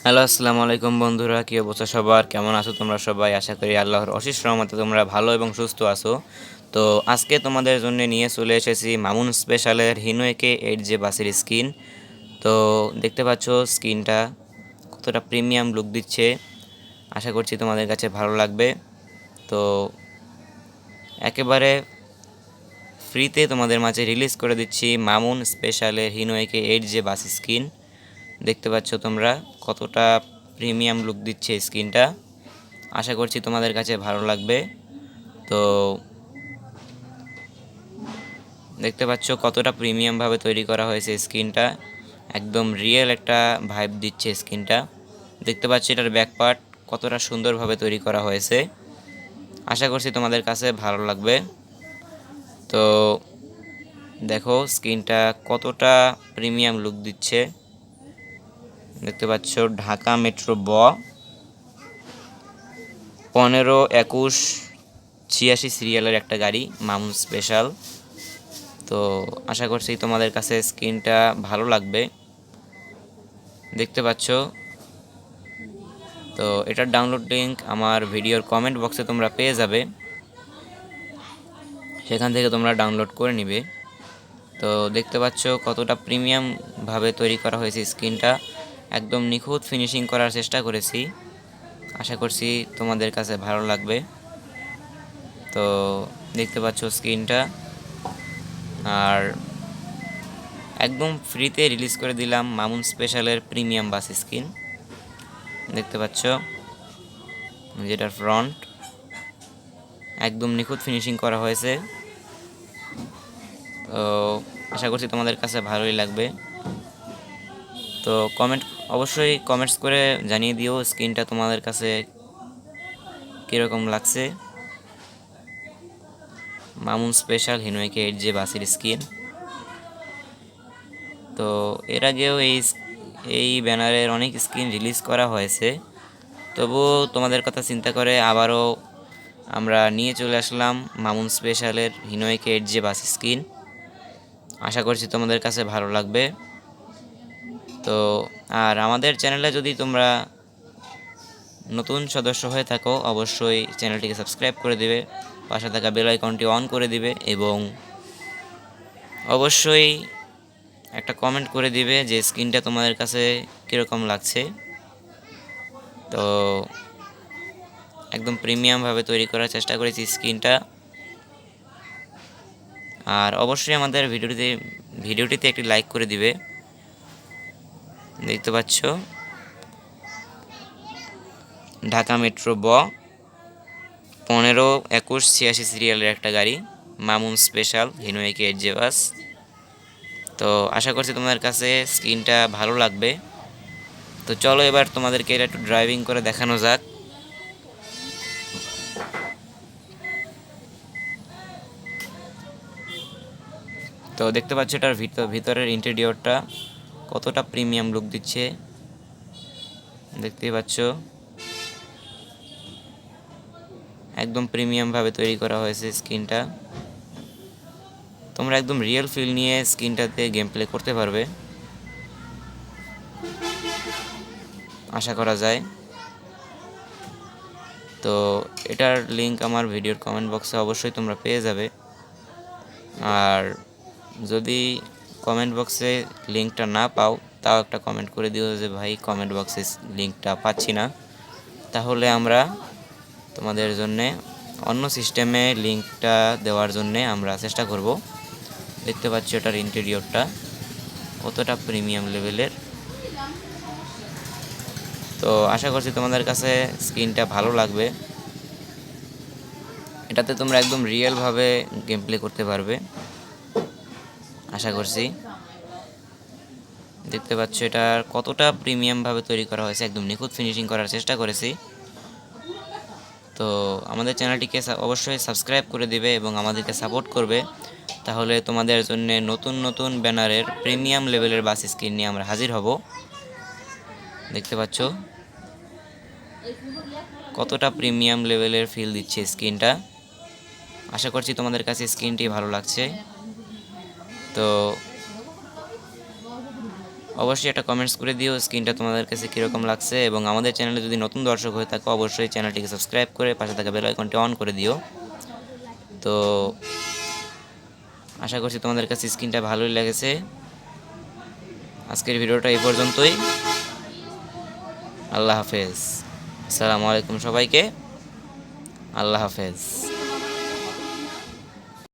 Hello, আসসালামু আলাইকুম বন্ধুরা। কি অবস্থা সবার? কেমন আছো তোমরা সবাই? আশা করি আল্লাহর অশেষ রহমতে তোমরা ভালো এবং সুস্থ আছো। তো আজকে তোমাদের জন্য নিয়ে চলে এসেছি মামুন স্পেশালের হিনোয়েকে 8J বাসের স্কিন। তো দেখতে পাচ্ছ স্কিনটা কতটা প্রিমিয়াম লুক দিচ্ছে। আশা করছি তোমাদের কাছে ভালো লাগবে। তো একেবারে ফ্রিতে তোমাদের মাঝে রিলিজ করে দিচ্ছি মামুন স্পেশালের হিনোয়েকে 8J বাস স্কিন। দেখতে পাচ্ছ তোমরা কতটা প্রিমিয়াম লুক দিচ্ছে স্কিনটা। আশা করছি তোমাদের কাছে ভালো লাগবে। তো দেখতে পাচ্ছ কতটা প্রিমিয়ামভাবে তৈরি করা হয়েছে স্কিনটা। একদম রিয়েল একটা ভাইব দিচ্ছে স্কিনটা। দেখতে পাচ্ছ এটার ব্যাক পার্ট কতটা সুন্দরভাবে তৈরি করা হয়েছে। আশা করছি তোমাদের কাছে ভালো লাগবে। তো দেখো স্কিনটা কতটা প্রিমিয়াম লুক দিচ্ছে। দেখতে পাচ্ছ ঢাকা মেট্রো 15-21-86 সিরিয়ালের একটা গাড়ি, মামুন স্পেশাল। তো আশা করছি তোমাদের কাছে স্ক্রিনটা ভালো লাগবে। দেখতে পাচ্ছ, তো এটার ডাউনলোড লিঙ্ক আমার ভিডিওর কমেন্ট বক্সে তোমরা পেয়ে যাবে, সেখান থেকে তোমরা ডাউনলোড করে নিবে। তো দেখতে পাচ্ছ কতটা প্রিমিয়ামভাবে তৈরি করা হয়েছে স্ক্রিনটা। একদম নিখুঁত ফিনিশিং করার চেষ্টা করেছি। আশা করছি তোমাদের কাছে ভালো লাগবে। তো দেখতে পাচ্ছ স্ক্রিনটা, আর একদম ফ্রিতে রিলিজ করে দিলাম মামুন স্পেশালের প্রিমিয়াম বাস স্কিন। দেখতে পাচ্ছ যেটার ফ্রন্ট একদম নিখুঁত ফিনিশিং করা হয়েছে। তো আশা করছি তোমাদের কাছে ভালোই লাগবে। তো অবশ্যই কমেন্টস করে জানিয়ে দিও স্কিনটা তোমাদের কাছে কীরকম লাগছে। মামুন স্পেশাল হিনোয়েকে 8J বাসের স্কিন। তো এর আগেও এই ব্যানারের অনেক স্কিন রিলিজ করা হয়েছে, তবুও তোমাদের কথা চিন্তা করে আবারও আমরা নিয়ে চলে আসলাম মামুন স্পেশালের হিনোয়েকে 8J বাস স্কিন। আশা করছি তোমাদের কাছে ভালো লাগবে। তো আর আমাদের চ্যানেলে যদি তোমরা নতুন সদস্য হয়ে থাকো, অবশ্যই চ্যানেলটিকে সাবস্ক্রাইব করে দিবে, পাশে থাকা বেল আইকনটি অন করে দিবে এবং অবশ্যই একটা কমেন্ট করে দিবে যে স্ক্রিনটা তোমাদের কাছে কীরকম লাগছে। তো একদম প্রিমিয়ামভাবে তৈরি করার চেষ্টা করেছি স্ক্রিনটা। আর অবশ্যই আমাদের ভিডিওটিতে একটি লাইক করে দিবে। দেখতে পাচ্ছ ঢাকা মেট্রো 15-21-86 সিরিয়ালের একটা গাড়ি, মামুন স্পেশাল হিনোয়েকে 8J বাস। তো আশা করছি তোমাদের কাছে স্ক্রিনটা ভালো লাগবে। তো চলো এবার তোমাদেরকে এটা একটু ড্রাইভিং করে দেখানো যাক। তো দেখতে পাচ্ছ এটার ভিতরের ইন্টেরিয়রটা কতটা প্রিমিয়াম লুক দিচ্ছে। দেখতেই পাচ্ছ একদম প্রিমিয়ামভাবে তৈরি করা হয়েছে স্ক্রিনটা। তোমরা একদম রিয়েল ফিল নিয়ে স্ক্রিনটাতে গেম প্লে করতে পারবে, আশা করা যায়। তো এটার লিঙ্ক আমার ভিডিওর কমেন্ট বক্সে অবশ্যই তোমরা পেয়ে যাবে। আর যদি কমেন্ট বক্সে লিঙ্কটা না পাও, তাও একটা কমেন্ট করে দিও যে ভাই কমেন্ট বক্সে লিঙ্কটা পাচ্ছি না, তাহলে আমরা তোমাদের জন্যে অন্য সিস্টেমে লিঙ্কটা দেওয়ার জন্যে আমরা চেষ্টা করব। দেখতে পাচ্ছ এটার ইন্টেরিয়রটা কতটা প্রিমিয়াম লেভেলের। তো আশা করছি তোমাদের কাছে স্ক্রিনটা ভালো লাগবে। এটাতে তোমরা একদম রিয়েলভাবে গেম প্লে করতে পারবে, আশা করছি। দেখতে পাচ্ছ এটা কতটা প্রিমিয়ামভাবে তৈরি করা হয়েছে, একদম নিখুঁত ফিনিশিং করার চেষ্টা করেছি। তো আমাদের চ্যানেলটিকে অবশ্যই সাবস্ক্রাইব করে দিবে এবং আমাদেরকে সাপোর্ট করবে, তাহলে তোমাদের জন্য নতুন নতুন ব্যানারের প্রিমিয়াম লেভেলের বাস স্ক্রিন নিয়ে আমরা হাজির হব। দেখতে পাচ্ছ কতটা প্রিমিয়াম লেভেলের ফিল দিচ্ছে স্ক্রিনটা। আশা করছি তোমাদের কাছে স্ক্রিনটি ভালো লাগছে। তো অবশ্যই একটা কমেন্টস করে দিও স্ক্রিনটা তোমাদের কাছে কীরকম লাগছে, এবং আমাদের চ্যানেলে যদি নতুন দর্শক হয়ে থাকো অবশ্যই চ্যানেলটিকে সাবস্ক্রাইব করে পাশে থাকা বেল আইকনটি অন করে দিও। তো আশা করছি তোমাদের কাছে স্ক্রিনটা ভালোই লেগেছে। আজকের ভিডিওটা এই পর্যন্তই। আল্লাহ হাফেজ। আসসালামু আলাইকুম সবাইকে। আল্লাহ হাফেজ।